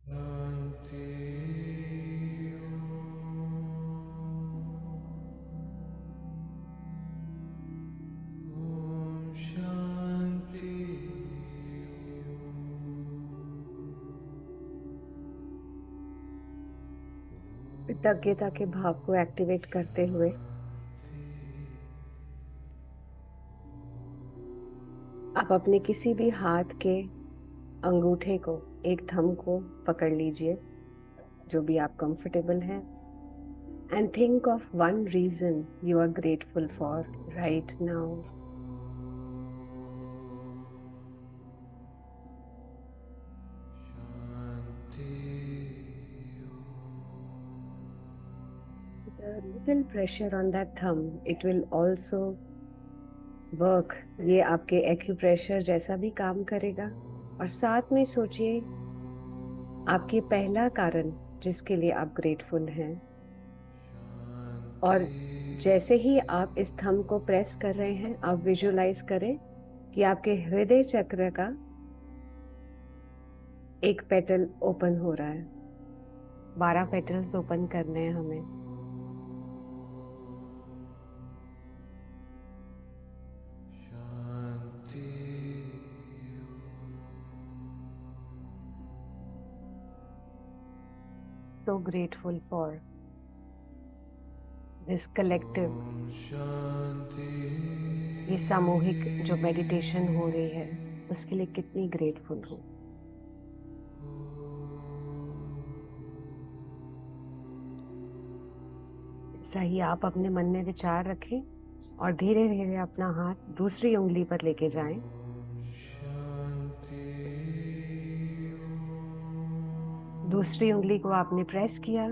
शांति ओम शांति कृतज्ञता के भाव को एक्टिवेट करते हुए आप अपने किसी भी हाथ के अंगूठे को, एक थंब को पकड़ लीजिए, जो भी आप कंफर्टेबल हैं, and think of one reason you are grateful for right now. The little pressure on that thumb, it will also work. ये आपके एक्यूप्रेशर जैसा भी काम करेगा। और साथ में सोचिए आपके पहला कारण जिसके लिए आप ग्रेटफुल हैं। और जैसे ही आप इस थंब को प्रेस कर रहे हैं, आप विजुलाइज करें कि आपके हृदय चक्र का एक पेटल ओपन हो रहा है। 12 पेटल्स ओपन करने हैं हमें। So grateful for this collective, ये सामूहिक जो मेडिटेशन हो रही है, उसके लिए कितनी ग्रेटफुल हूँ। ऐसा ही आप अपने मन में विचार रखें और धीरे धीरे अपना हाथ दूसरी उंगली पर लेके जाएं। दूसरी उंगली को आपने प्रेस किया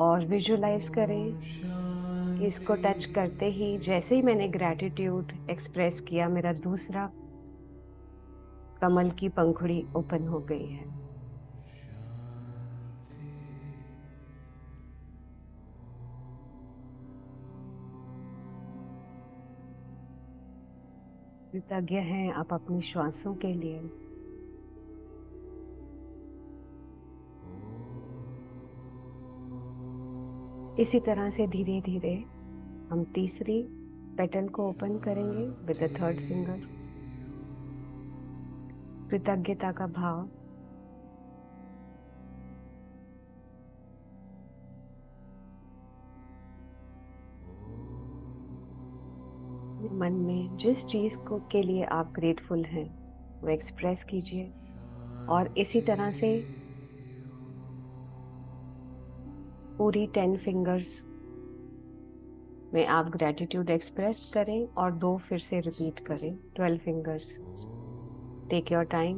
और विजुलाइज करें कि इसको टच करते ही, जैसे ही मैंने ग्रैटिट्यूड एक्सप्रेस किया, मेरा दूसरा कमल की पंखुड़ी ओपन हो गई है। कृतज्ञ हैं आप अपनी श्वासों के लिए। इसी तरह से धीरे धीरे हम तीसरी पेटल को ओपन करेंगे विद द थर्ड फिंगर। कृतज्ञता का भाव मन में जिस चीज को के लिए आप ग्रेटफुल हैं वो एक्सप्रेस कीजिए। और इसी तरह से पूरी 10 फिंगर्स में आप ग्रेटिट्यूड एक्सप्रेस करें और 2 फिर से रिपीट करें। 12 फिंगर्स। Take your time.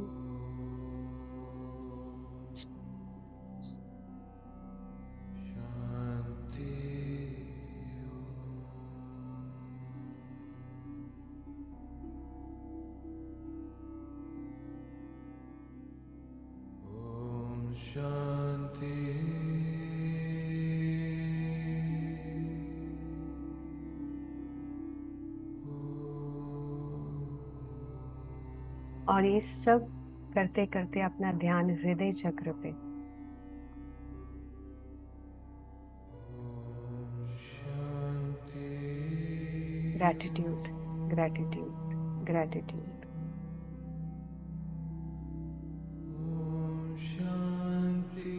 शांति और ये सब करते करते अपना ध्यान हृदय चक्र पे। Gratitude, gratitude, gratitude. शांति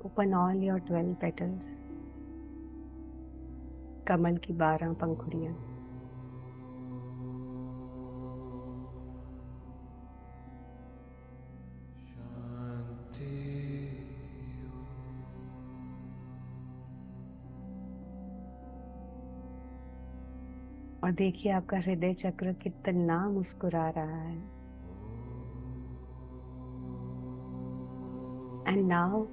ओपन ऑल योर 12 पेटल्स। कमल की 12 पंखुड़ियां। और देखिए आपका हृदय चक्र कितना मुस्कुरा रहा है। And now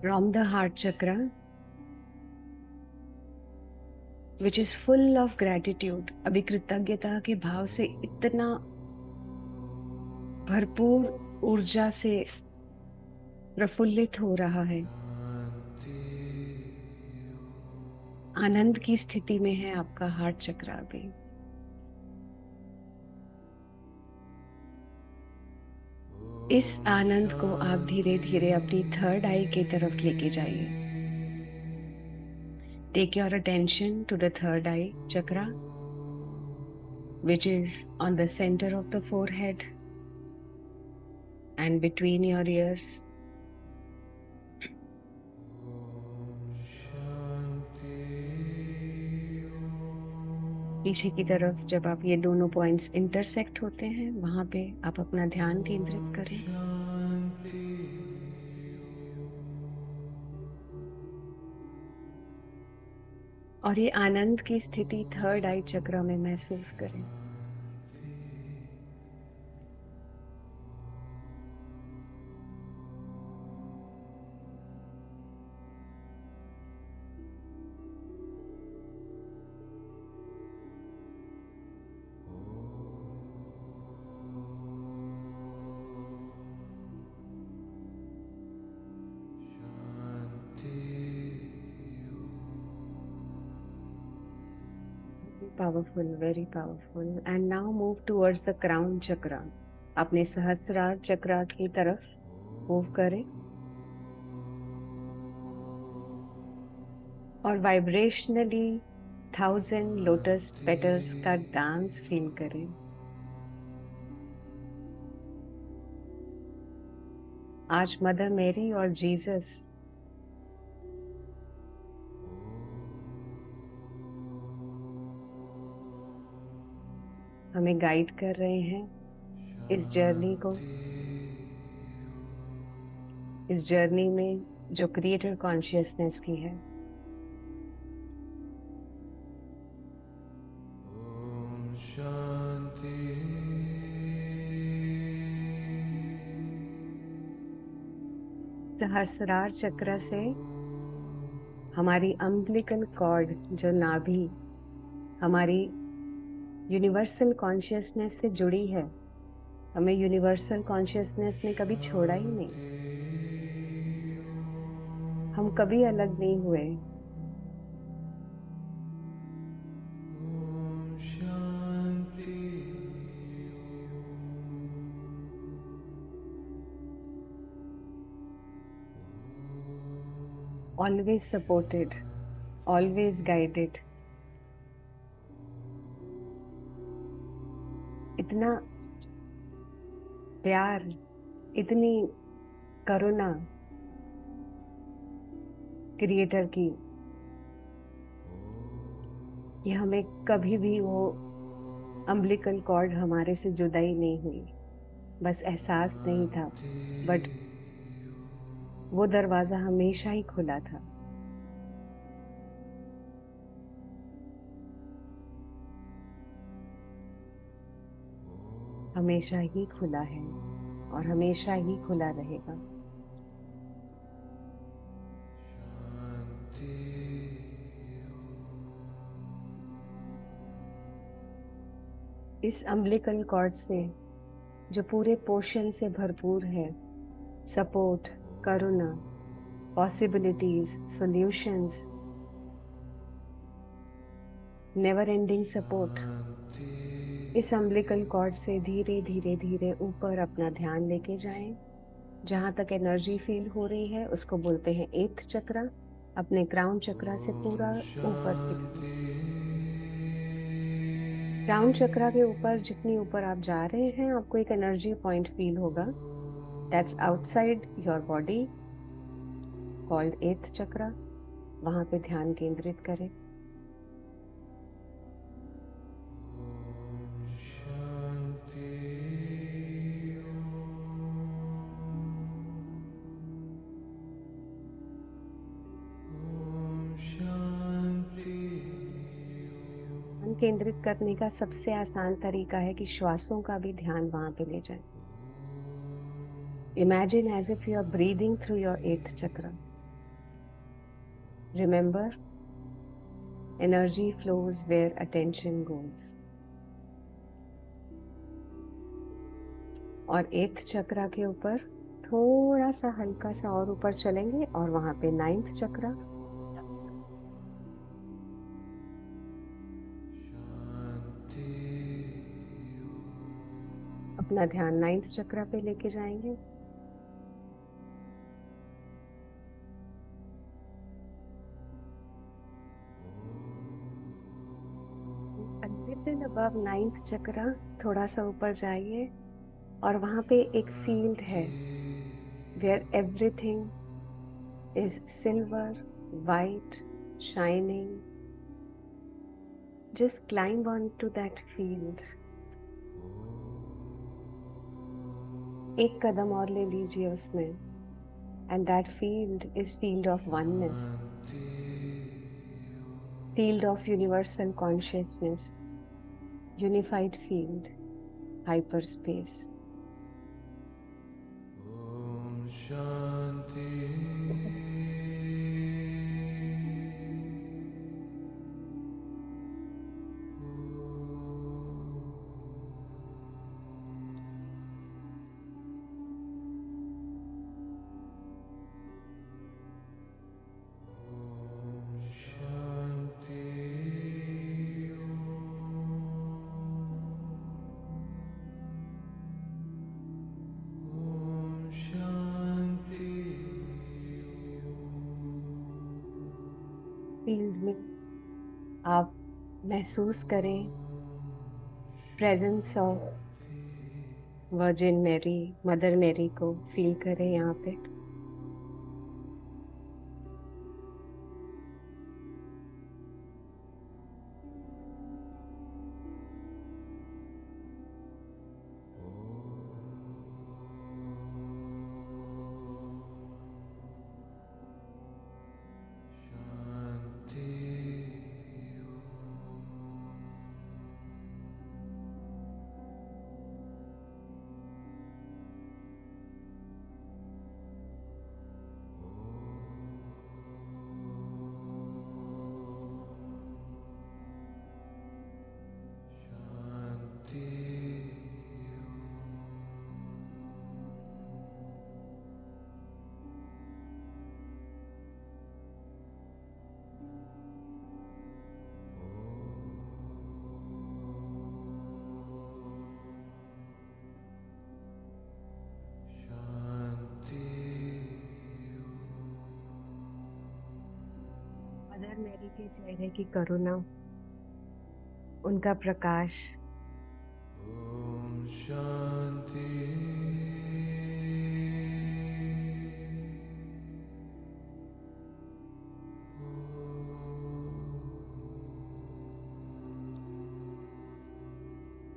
from the heart chakra, which is full of gratitude. अभी कृतज्ञता के भाव से इतना भरपूर ऊर्जा से प्रफुल्लित हो रहा है, आनंद की स्थिति में है आपका हार्ट चक्रा अभी। इस आनंद को आप धीरे धीरे अपनी थर्ड आई की तरफ लेके जाइए। Take your attention to the third eye chakra, which is on the center of the forehead and between your ears. पीछे की तरफ जब आप ये दोनों पॉइंट्स इंटरसेक्ट होते हैं, वहां पे आप अपना ध्यान केंद्रित करें। और ये आनंद की स्थिति थर्ड आई चक्र में महसूस करें। Powerful, very powerful. And now move towards the crown chakra. अपने सहस्रार चक्रा की तरफ मूव करें और वाइब्रेशनली 1000 लोटस पेटल्स का डांस फील करें। आज मदर मेरी और जीसस हमें गाइड कर रहे हैं इस जर्नी को, इस जर्नी में जो क्रिएटर कॉन्शियसनेस की है। सहस्रार चक्र से हमारी अम्बिलिकल कॉर्ड, जो नाभि हमारी यूनिवर्सल कॉन्शियसनेस से जुड़ी है, हमें यूनिवर्सल कॉन्शियसनेस ने कभी छोड़ा ही नहीं। हम कभी अलग नहीं हुए। Always supported, always guided. इतना प्यार, इतनी करुणा क्रिएटर की कि हमें कभी भी वो अम्बिलिकल कॉर्ड हमारे से जुदा ही नहीं हुई। बस एहसास नहीं था, बट वो दरवाजा हमेशा ही खुला था। हमेशा ही खुला है और हमेशा ही खुला रहेगा। इस अम्बिलिकल कॉर्ड से जो पूरे पोषण से भरपूर है, सपोर्ट, करुणा, possibilities, solutions, never ending support, इस अम्बिलिकल कॉर्ड से धीरे धीरे धीरे ऊपर अपना ध्यान लेके जाएं। जहां तक एनर्जी फील हो रही है उसको बोलते हैं एथ चक्रा। अपने क्राउन चक्रा से पूरा ऊपर की तरफ। क्राउन चक्रा के ऊपर जितनी ऊपर आप जा रहे हैं, आपको एक एनर्जी पॉइंट फील होगा, that's outside your body, called एथ चक्रा। वहां पे ध्यान केंद्रित करें। केंद्रित करने का सबसे आसान तरीका है कि श्वासों का भी ध्यान वहां पे ले जाएं। Imagine as if you are breathing through your eighth chakra. Remember, energy flows where attention goes. और 8th चक्रा के ऊपर थोड़ा सा हल्का सा और ऊपर चलेंगे और वहां पे 9th चक्रा। अपना ध्यान 9th चक्रा पे लेके जाएंगे। A little above 9th चक्रा, थोड़ा सा ऊपर जाइए और वहां पे एक फील्ड है where everything is silver, white, shining. Just climb on to that field. एक कदम और ले लीजिए उसमें। And that field is field of oneness, field of universal consciousness, unified field, hyperspace. Om Shanti. Field में आप महसूस करें presence of virgin Mary, mother Mary को फील करें यहाँ पे। मदर मैरी के चेहरे की करुणा, उनका प्रकाश, Om Shanti.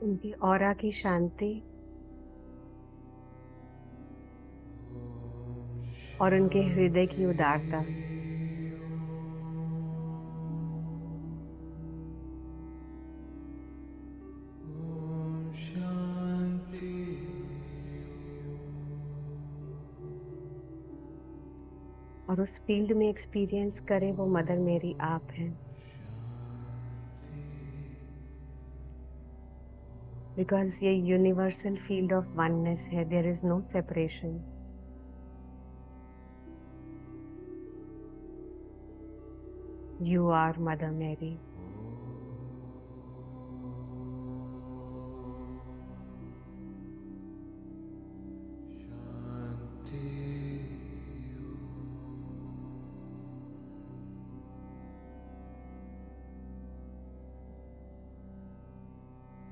उनकी ऑरा की शांति और उनके हृदय की उदारता। Om Shanti. और उस फील्ड में एक्सपीरियंस करें वो मदर मैरी आप हैं। बिकॉज ये यूनिवर्सल फील्ड ऑफ वननेस है, there is no separation. You are mother Mary.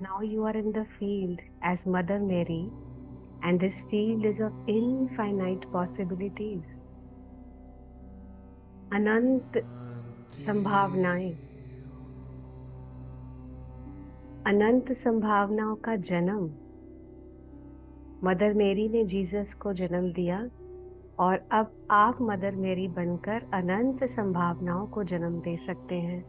Now you are in the field as Mother Mary, and this field is of infinite possibilities. अनंत संभावनाएं, अनंत संभावनाओं का जन्म। Mother मेरी ने जीसस को जन्म दिया और अब आप मदर मेरी बनकर अनंत संभावनाओं को जन्म दे सकते हैं।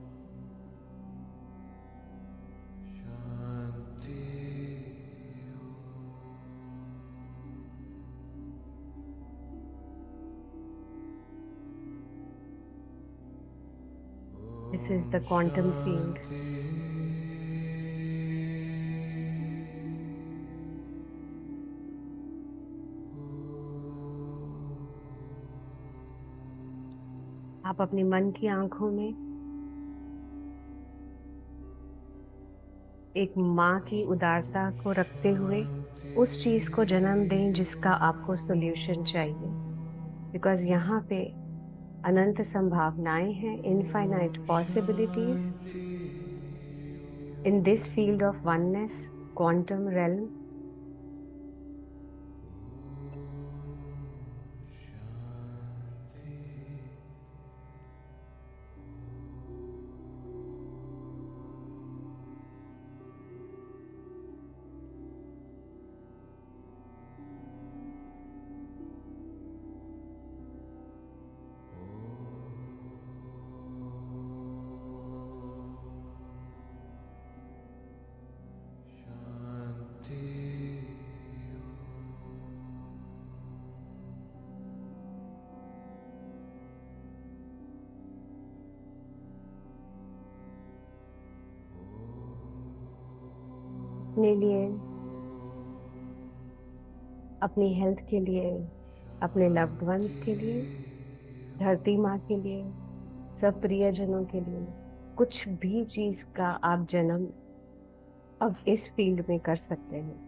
This is the quantum field. आप अपने मन की आंखों में एक माँ की उदारता को रखते हुए उस चीज को जन्म दें जिसका आपको सॉल्यूशन चाहिए, बिकॉज यहाँ पे अनंत संभावनाएं हैं, infinite possibilities in this field of oneness, quantum realm. अपने लिए, अपनी हेल्थ के लिए, अपने लव्ड वंस के लिए, धरती माँ के लिए, सब प्रियजनों के लिए, कुछ भी चीज का आप जन्म अब इस फील्ड में कर सकते हैं।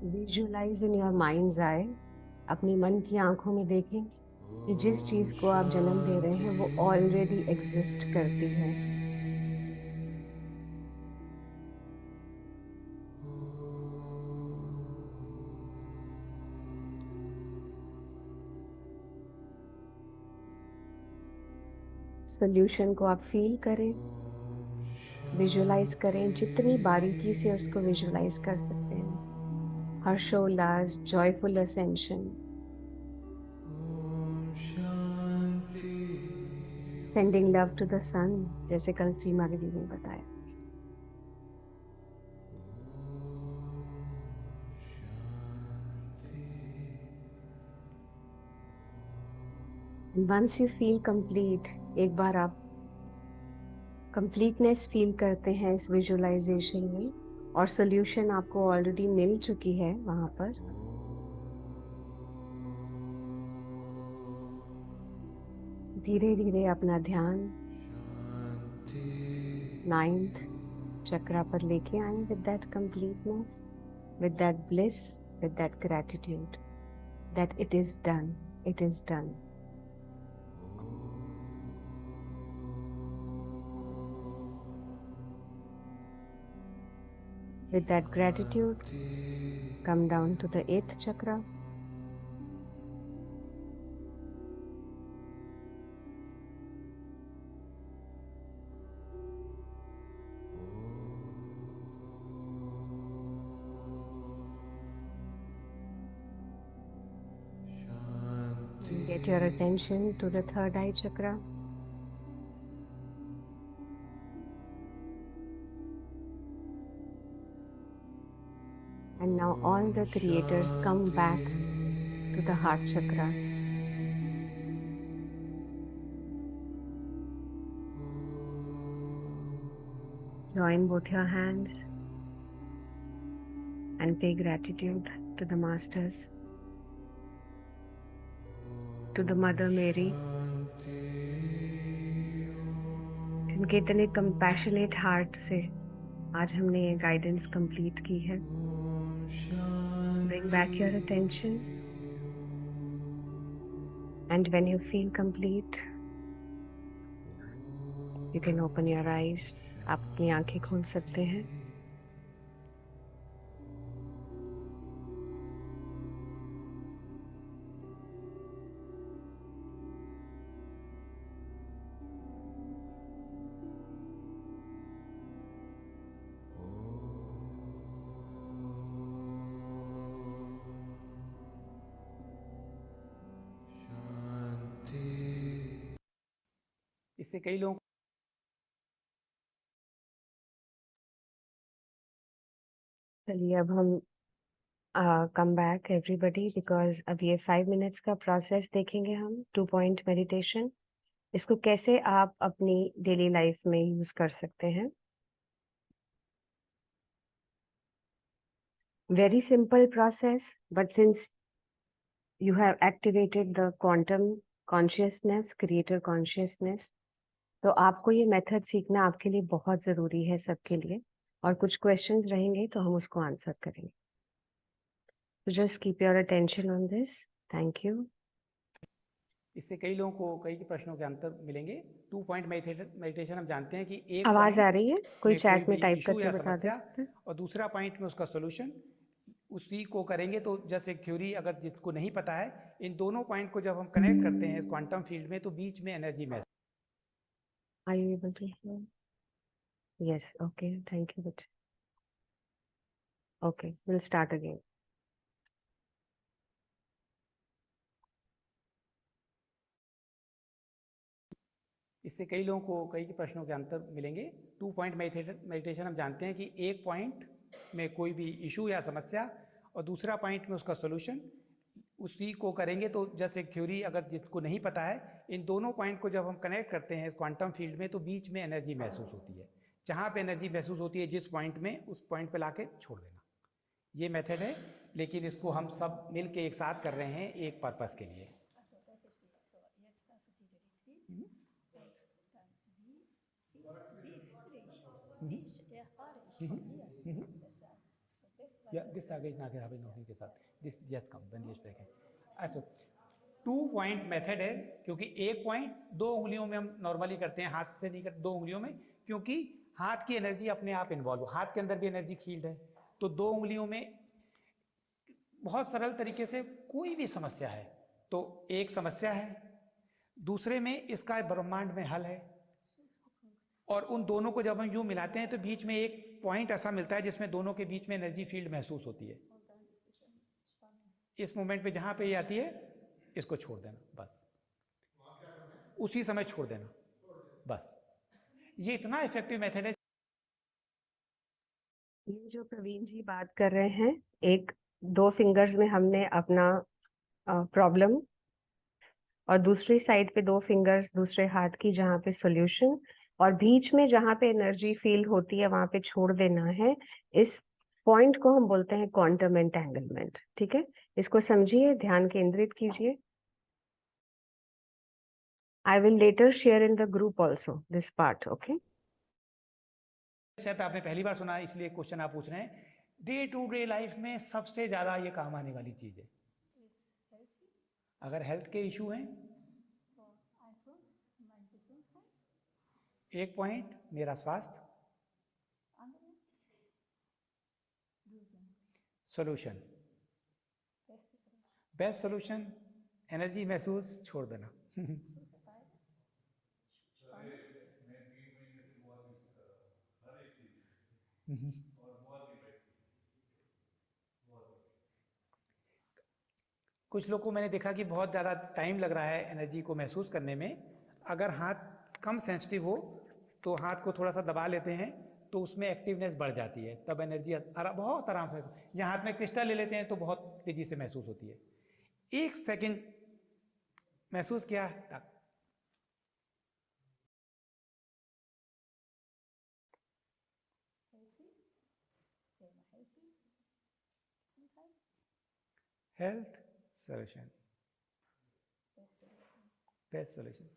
विजुअलाइज इन योर माइंड्स आए, अपनी मन की आंखों में देखें कि जिस चीज को आप जन्म दे रहे हैं वो ऑलरेडी एग्जिस्ट करती है। सोल्यूशन को आप फील करें, विजुअलाइज करें, जितनी बारीकी से उसको विजुअलाइज कर सकते हैं। हर्षोल्लास, joyful ascension, sending love to the sun, जैसे कल सीमा दीदी ने बताया। वंस यू फील कंप्लीट, एक बार आप कंप्लीटनेस फील करते हैं इस विजुअलाइजेशन में, और सोल्यूशन आपको ऑलरेडी मिल चुकी है वहां पर, धीरे धीरे अपना ध्यान 9th चक्रा पर लेके आए, with that completeness, with that bliss, with that gratitude that it is done, it is done. With that gratitude, come down to the 8th chakra. Get your attention to the 3rd eye chakra. And now all the creators come back to the heart chakra. Join both your hands and pay gratitude to the masters, to the Mother Mary, जिनके इतने compassionate heart से आज हमने ये guidance complete की है। Bring back your attention, and when you feel complete, you can open your eyes. आप अपनी आंखें खोल सकते हैं। इससे कई लोगों चलिए अब हम कम बैक एवरीबडी, बिकॉज अब ये 5 मिनट्स का प्रोसेस देखेंगे हम 2 पॉइंट मेडिटेशन। इसको कैसे आप अपनी डेली लाइफ में यूज कर सकते हैं। Very simple process, but since you have activated the quantum consciousness, creator consciousness, तो आपको ये मेथड सीखना आपके लिए बहुत जरूरी है, सबके लिए। और कुछ क्वेश्चंस रहेंगे तो हम उसको आंसर करेंगे। तो just keep your attention on this. Thank you. इससे कई लोगों को कई प्रश्नों के आंसर मिलेंगे। 2 पॉइंट मेडिटेशन हम जानते हैं कि एक आवाज आ पॉइंट रही है? कोई में कोई चैट में भी टाइप इशू करके या बता समस्या दे। और दूसरा पॉइंट में उसका सोल्यूशन, उसी को करेंगे। तो जैसे थ्योरी अगर जिसको नहीं पता है, इन दोनों पॉइंट को जब हम कनेक्ट करते हैं इस क्वांटम फील्ड में, तो बीच में एनर्जी महसूस। Are you able to hear? Yes, okay, thank you, but okay, we'll start again. इससे कई लोगों को कई प्रश्नों के आंसर मिलेंगे। 2 पॉइंट मेडिटेशन हम जानते हैं कि एक पॉइंट में कोई भी इशू या समस्या और दूसरा पॉइंट में उसका सोल्यूशन, उसी को करेंगे। तो जैसे थ्योरी अगर जिसको नहीं पता है, इन दोनों पॉइंट को जब हम कनेक्ट करते हैं इस क्वांटम फील्ड में, तो बीच में एनर्जी महसूस होती है। जहाँ पे एनर्जी महसूस होती है जिस पॉइंट में, उस पॉइंट पे लाके छोड़ देना। ये मेथड है, लेकिन इसको हम सब मिल के एक साथ कर रहे हैं एक पर्पस के लिए। Ja, this sage ich nachher, habe ich noch nicht gesagt. This jetzt kommt, wenn wir sprechen. Also 2 point method है, क्योंकि एक पॉइंट 2 उंगलियों में हम नॉर्मली करते हैं, हाथ से नहीं करते 2 उंगलियों में, क्योंकि हाथ की एनर्जी अपने आप इन्वॉल्व, हाथ के अंदर भी एनर्जी फील्ड है। तो 2 उंगलियों में बहुत सरल तरीके से कोई भी समस्या है तो एक समस्या है, दूसरे में इसका ब्रह्मांड में हल है, और उन दोनों को जब हम यूं मिलाते हैं तो बीच में एक पॉइंट ऐसा मिलता है जिसमें दोनों के बीच में एनर्जी फील्ड महसूस होती है। इस मोमेंट पे जहां पे ये आती है, इसको छोड़ देना बस, उसी समय छोड़ देना बस। ये इतना इफेक्टिव मेथड है। ये जो प्रवीण जी बात कर रहे हैं, एक 2 फिंगर्स में हमने अपना प्रॉब्लम, और दूसरी साइड पे 2 फिंगर्स दूसरे हाथ की जहाँ पे सॉल्यूशन, और बीच में जहाँ पे एनर्जी फील होती है वहां पे छोड़ देना है। इस पॉइंट को हम बोलते हैं क्वांटम एंटेंगलमेंट। ठीक है, इसको समझिए, ध्यान केंद्रित कीजिए। I will later share in the group also this part. Okay, शायद आपने पहली बार सुना, इसलिए क्वेश्चन आप पूछ रहे हैं। डे टू डे लाइफ में सबसे ज्यादा ये काम आने वाली चीज है। अगर हेल्थ के इशू हैं, एक पॉइंट मेरा स्वास्थ्य, सॉल्यूशन, बेस्ट सॉल्यूशन एनर्जी महसूस, छोड़ देना। कुछ लोग को मैंने देखा कि बहुत ज़्यादा टाइम लग रहा है एनर्जी को महसूस करने में। अगर हाथ कम सेंसिटिव हो तो हाथ को थोड़ा सा दबा लेते हैं, तो उसमें एक्टिवनेस बढ़ जाती है, तब एनर्जी बहुत आराम से। या हाथ में क्रिस्टल ले लेते हैं तो बहुत तेजी से महसूस होती है। 1 सेकंड महसूस किया, health solution, best solution.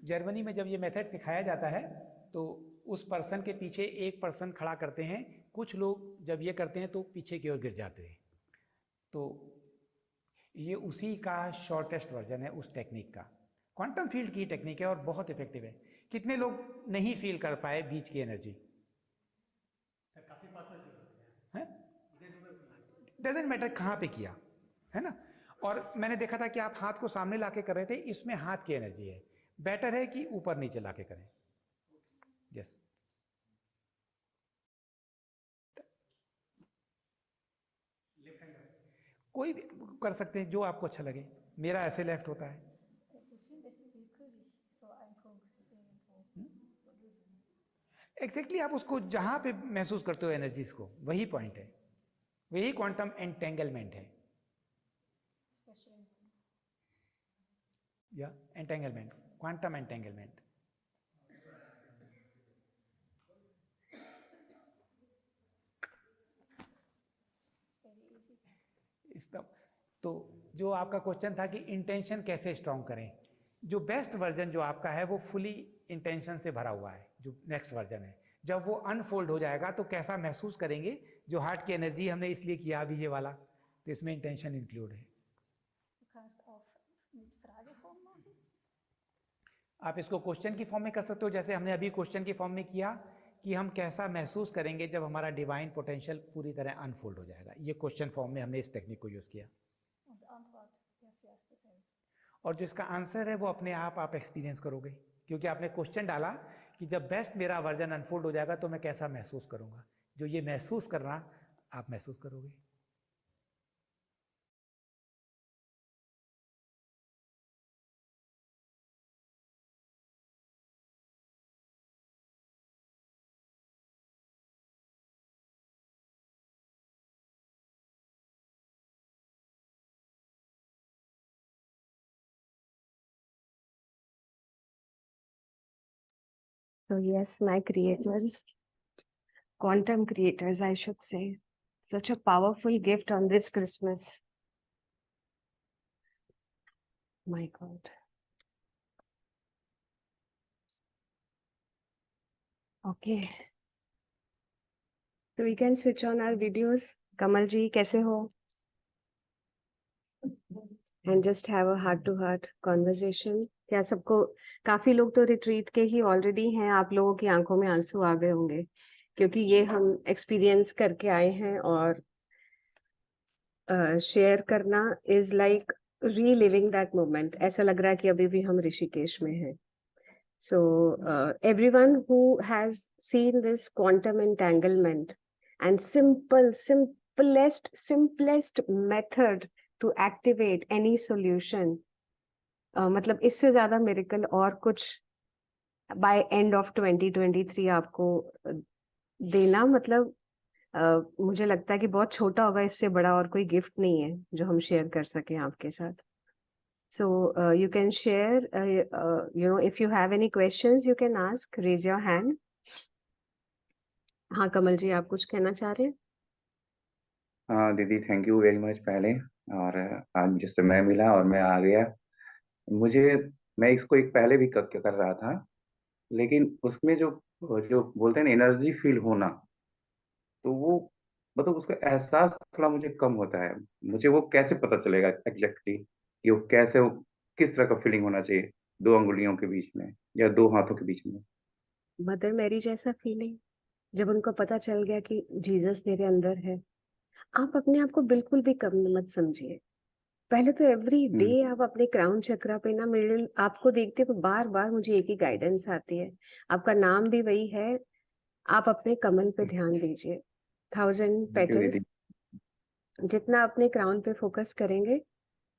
Germany में जब ये मेथड सिखाया जाता है तो उस पर्सन के पीछे एक पर्सन खड़ा करते हैं। कुछ लोग जब ये करते हैं तो पीछे की ओर गिर जाते हैं। तो ये उसी का शॉर्टेस्ट वर्जन है उस टेक्निक का। क्वांटम फील्ड की टेक्निक है और बहुत इफेक्टिव है। कितने लोग नहीं फील कर पाए बीच की एनर्जी? काफी पास में फील होती है, डजेंट मैटर कहाँ पे किया, है ना। और मैंने देखा था कि आप हाथ को सामने लाके कर रहे थे, इसमें हाथ की एनर्जी है। बेटर है कि ऊपर नीचे लाके करें। यस, कोई भी कर सकते हैं जो आपको अच्छा लगे। मेरा ऐसे लेफ्ट होता है। एग्जैक्टली आप उसको जहां पे महसूस करते हो एनर्जीज को, वही पॉइंट है, वही क्वांटम एंटेंगलमेंट है, या एंटेंगलमेंट, क्वांटम एंटेंगलमेंट। इसका तो जो आपका क्वेश्चन था कि इंटेंशन कैसे स्ट्रॉन्ग करें, जो बेस्ट वर्जन जो आपका है वो फुली इंटेंशन से भरा हुआ है, जो नेक्स्ट वर्जन है, जब वो अनफोल्ड हो जाएगा तो कैसा महसूस करेंगे, जो हार्ट की एनर्जी हमने इसलिए किया अभी ये वाला, तो इसमें इंटेंशन इंक्लूड है। आप इसको क्वेश्चन की फॉर्म में कर सकते हो, जैसे हमने अभी क्वेश्चन की फॉर्म में किया कि हम कैसा महसूस करेंगे जब हमारा डिवाइन पोटेंशियल पूरी तरह अनफोल्ड हो जाएगा, ये क्वेश्चन फॉर्म में हमने इस टेक्निक को यूज किया। और जो इसका आंसर है वो अपने आप एक्सपीरियंस करोगे, क्योंकि आपने क्वेश्चन डाला कि जब बेस्ट मेरा वर्जन अनफोल्ड हो जाएगा तो मैं कैसा महसूस करूंगा, जो ये महसूस करना आप महसूस करोगे। So yes, my creators, quantum creators, I should say, such a powerful gift on this Christmas. My God. Okay. So we can switch on our videos. Kamal ji, कैसे हो? And just have a heart to heart conversation. क्या सबको, काफी लोग तो retreat के ही already हैं, आप लोगों की आंखों में आंसू आ गए होंगे, क्योंकि ये हम एक्सपीरियंस करके आए हैं, और शेयर करना is like reliving that moment. ऐसा लग रहा है कि अभी भी हम ऋषिकेश में हैं। So everyone who has seen this quantum entanglement and simplest method to activate any solution, मतलब इससे ज्यादा मिरेकल और कुछ by end of 2023 आपको देना, मतलब मुझे लगता है कि बहुत छोटा होगा, इससे बड़ा और कोई गिफ्ट नहीं है जो हम शेयर कर सकें आपके साथ। So you can share, if you have any questions, you can ask, raise your hand. हाँ कमल जी, आप कुछ कहना चाह रहे हैं? हाँ दीदी, थैंक यू वेरी मच पहले। और आज मुझे समय मिला और मैं आ गया। मैं इसको एक पहले भी कर रहा था, लेकिन उसमें जो जो बोलते हैं ना एनर्जी फील होना, तो वो मतलब उसका एहसास थोड़ा मुझे कम होता है। मुझे वो कैसे पता चलेगा एग्जैक्टली कि वो कैसे, वो किस तरह का फीलिंग होना चाहिए दो अंगुलियों के बीच में या दो हाथों के बीच में? मदर मैरी जैसा फीलिंग, जब उनको पता चल गया कि जीसस मेरे अंदर है। आप अपने आप को बिल्कुल भी कम मत समझिए। पहले तो एवरी डे आप अपने क्राउन चक्रा पे ना, मिडिल आपको देखते हुए बार बार मुझे एक ही गाइडेंस आती है, आपका नाम भी वही है, आप अपने कमल पे ध्यान दीजिए। 1000 Thank you, पेटल्स, दीदी। जितना अपने क्राउन पे फोकस करेंगे,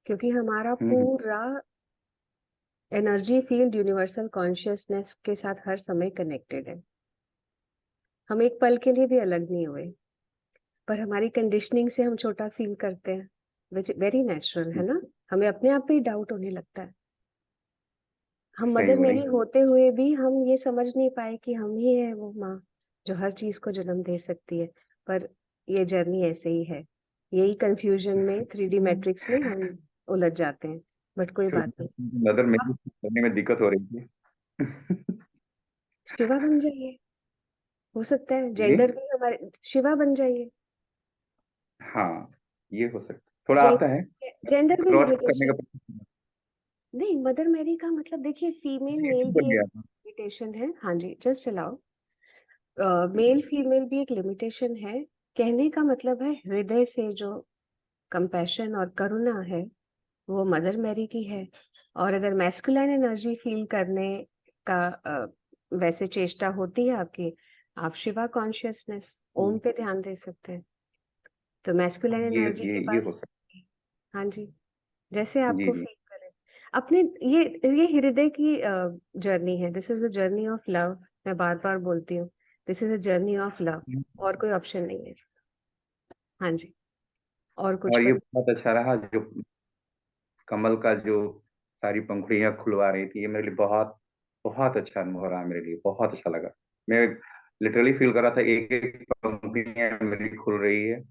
क्योंकि हमारा हम्म, पूरा एनर्जी फील्ड यूनिवर्सल कॉन्शियसनेस के साथ हर समय कनेक्टेड है। हम एक पल के लिए भी अलग नहीं हुए, पर हमारी कंडीशनिंग से हम छोटा फील करते हैं, विच वेरी नेचुरल है ना। हमें अपने आप पे ही डाउट होने लगता है। हम सही मदर बोली। मेरी होते हुए भी हम ये समझ नहीं पाए कि हम ही है वो माँ जो हर चीज को जन्म दे सकती है। पर ये जर्नी ऐसे ही है, यही कंफ्यूजन में 3D मैट्रिक्स में हम उलझ जाते हैं, बट कोई बात नहीं। मदर में आप करने में दिक्कत हो रही थी। शिवा बन जाइए, हो सकता है जी, जेंडर भी हमारे, शिवा बन जाइए। हाँ, ये हो सकता है, थोड़ा आता है जेंडर भी क्रॉस करने लिमिटेशन का। नहीं, मदर मैरी का मतलब देखिए, फीमेल मेल बन भी एक गया था। लिमिटेशन है। हाँ जी, जस्ट अलाउ, मेल फीमेल भी एक लिमिटेशन है। कहने का मतलब है हृदय से जो कंपैशन और करुणा है, वो मदर मैरी की है। और अगर मैस्कुलाइन एनर्जी फील करने का वैसे चेष्टा होती है आपकी, आप शिवा कॉन्शियसनेस ओम पे ध्यान दे सकते हैं, तो मैस्कुलाइन ये एनर्जी ये के ये पास। हो सकता हाँ जी, जैसे है। जी आपको जी। फील करें अपने, ये हृदय की जर्नी है। This is the journey of love. मैं बार बार बोलती हूँ, this is a journey of love, और कोई ऑप्शन नहीं है। हाँ जी, और कुछ और ये पर बहुत अच्छा रहा जो कमल का जो सारी पंखुड़ियां खुलवा रही थी, ये मेरे लिए बहुत बहुत अच्छा अनुभव रहा, मेरे लिए बहुत अच्छा लगा। मैं लिटरली फील कर रहा था एक एक पंखुड़ियां मेरी खुल रही है,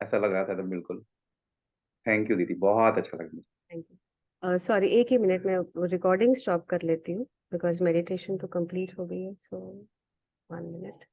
ऐसा लग रहा था। तो बिल्कुल थैंक यू दीदी, बहुत अच्छा लगा मुझे। Thank you. सॉरी, एक ही मिनट में रिकॉर्डिंग स्टॉप कर लेती हूँ, बिकॉज मेडिटेशन तो कंप्लीट हो गई है, सो 1 मिनट।